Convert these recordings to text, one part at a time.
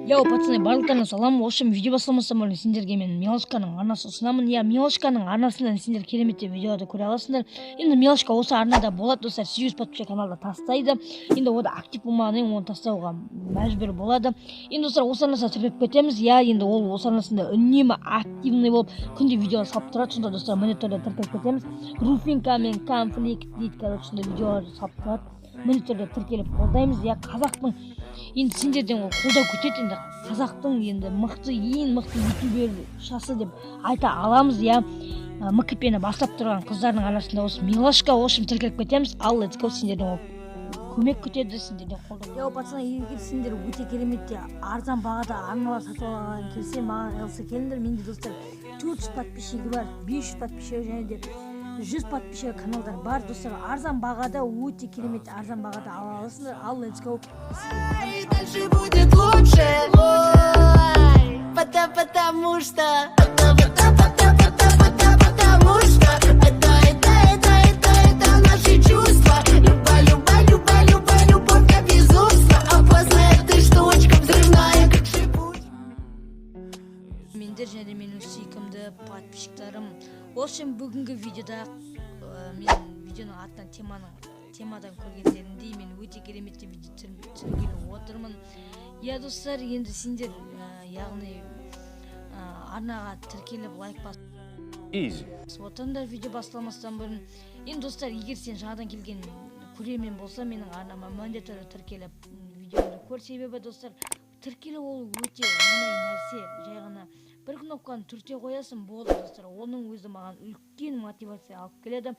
Яу, пацаны, барлықтарына салам. Ошым видео басламастан бұрын сендерге мен Милошканың арнасын ұсынамын. Я Милошканың арнасынан сендер кереметтей видеоларды көре аласыңдар. Енді Милошка осы арнада болады, достар, 800 подписчик каналда тастайды. Енді ода актив болмағаннан оны тастауға мәжбүр болады. Енді достар, осы арнасына тіркеліп кетеміз. Я енді ол осы арнасында үнемі активный болып күнде видеолар салып тұрады. Сонда достар, міндетті түрде тіркеліп кетеміз. Руфинка мен конфликт дейді, короче, видеолар салып тұрады. Міндетті түрде тіркеліп қолдаймыз. Я қазақтың енді сендерден ол қолдау күтеді. Енді қазақтың енді мықты, ең мықты ютубершасы деп айта аламыз. Я МКП-ні бастап тұрған қыздардың арасында осы Милошка. Ошым тіркеліп кетеміз. Ал let's go, сендерден ол көмек күтеді, сендерден қолдау. Яу, пацаны, егер сендер өте кереметте арзан бағада арналар сатып алған келсе, маған алса келіңдер. Менде достар 400 подписчигі бар, 500 подписчигі және де 100 подписчигі каналдар бар, достар. Арзан бағада, өте керемет арзан бағада ала аласыңдар. Ал let's go. Дальше будет лучше, ой, потому что это наши чувства. Любовь как безумство, опасная эта штучка, взрывная как шипучка. Мендер және де менің сүйкімді подписчиктарым. Ошым бүгінгі видеода мен видеоның атынан темадан көргендеріндей мен өте кереметті видео түсіргелі отырмын. Я достар, енді сендер яғни арнаға тіркеліп лайк басып отырыңдар видео басталмастан бұрын. Енді достар, егер сен жаңадан келген көрермен болса, менің арнама міндетті түрде тіркеліп видеоны көр. Себебі достар, тіркелу ол өте оңай нәрсе. Жай ғана бір кнопканы түрте қоясың, болды достар. Оның өзі маған үлкен мотивация алып келеді.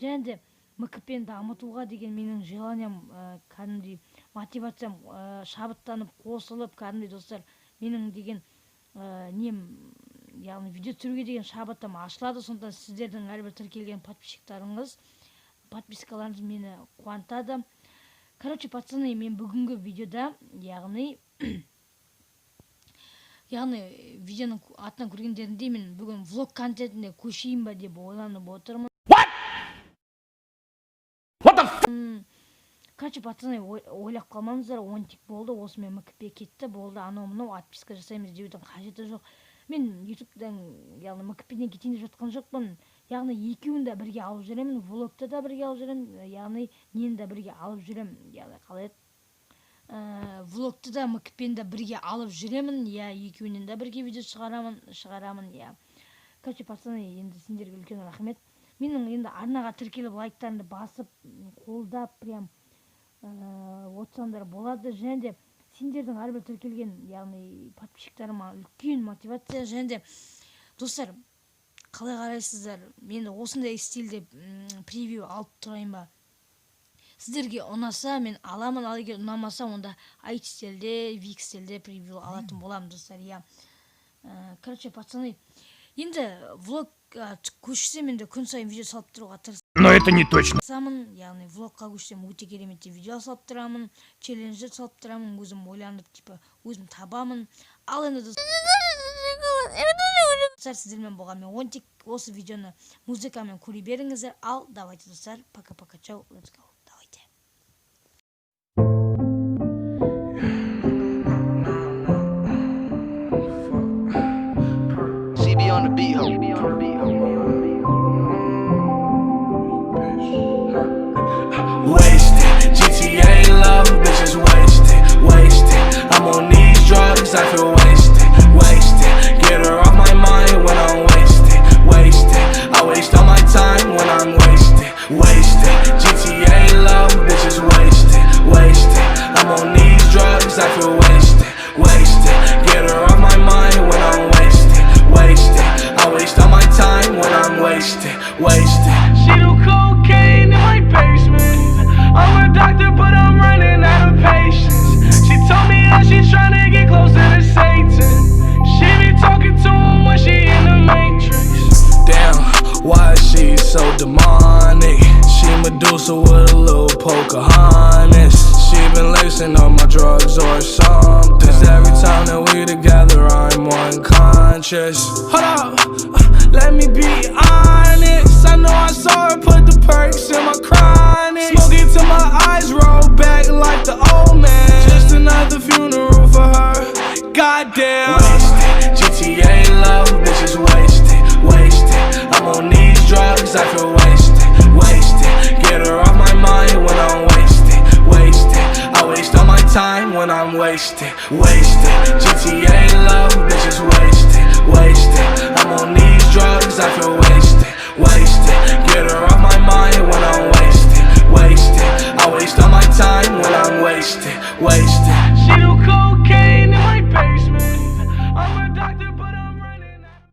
Және де МКП-ні дамытуға деген менің желаниям, кәдімгідей мотивациям шабыттанып қосылып, кәдімгідей достар, менің деген нем, яғни видео түсіруге деген шабытым ашылады. Сондықтан сіздердің әрбір тіркелген подпискаларыңыз мені қуантады. Короче, пацаны, мен бүгінгі видеода, яғни видеоның атынан көргендеріндей мен бүгін влог контентіне көшейін ба деп ойланып отырмын. Короче, пацаны, ойлап қалмаңыздар, онтик болды, осымен МКП кетті, болды, анау-мынау отписка жасаймыз деудің қажеті жоқ. Мен ютубтан, яғни МКП-ден кетейін деп жатқан жоқпын. Яғни екеуін де бірге алып жүремін, влогты да бірге алып жүремін, яғни нені де бірге алып жүремін. Яғни қалай еді? Влогты да МКП-ні де бірге алып жүремін, я екеуінен де бірге видео шығарамын, я. Короче, пацаны, енді сендерге үлкен рахмет. Менің енді арнаға тіркеліп лайктарымды басып, қолдап, прям отсаңдар болады. Және де сендердің әрбір тіркелген, яғни подписчиктарыма үлкен мотивация. Және де достар, қалай қарайсыздар? Мен осындай стильде превью алып тұрайын ба? Сіздерге ұнаса, мен аламын, ал егер ұнамаса, онда iTunes-телде, Wix-телде превью алатын боламын, достар. Короче, пацаны, енді влог көшсем, енді күн сайын видео салып тұруға тырысамын. Но это не точно. Яғни влогқа көшсем өте кереметте видео салып тұрамын, челленджер салып тұрамын, өзім ойланып, өзім табамын. Ал енді достар, сіздермен болған мен онтик, осы видеоны музыкамен көре беріңіздер. Ал давайте достар, пока-пока, чау, let's go. CB on the beat, ho. Wasted, GTA love, bitches wasted. I'm on these drugs, I feel wasted. Get her off my mind when I'm wasted. I waste all my time when I'm wasted. GTA love, bitches wasted. I'm on these drugs, I feel wasted. Get her off my mind when I'm wasted. I waste all my time when I'm wasted. She do cocaine in my basement. I'm a doctor, but I'm running out of patience. She told me how she's trying to get closer to Satan. She be talking to him when she in the Matrix. Damn, why is she so demonic? She Medusa with a little Pocahontas. She been lacing up my drugs or something. 'Cause every time that we together, I'm unconscious. Hold up, let me be honest. I know I saw her put the perks in my chronic. Smoking till my eyes roll back like the old man. Just another funeral for her. wasted, wasted. GTA love, bitches wasted, wasted. I'm on these drugs, I feel wasted, wasted. Get her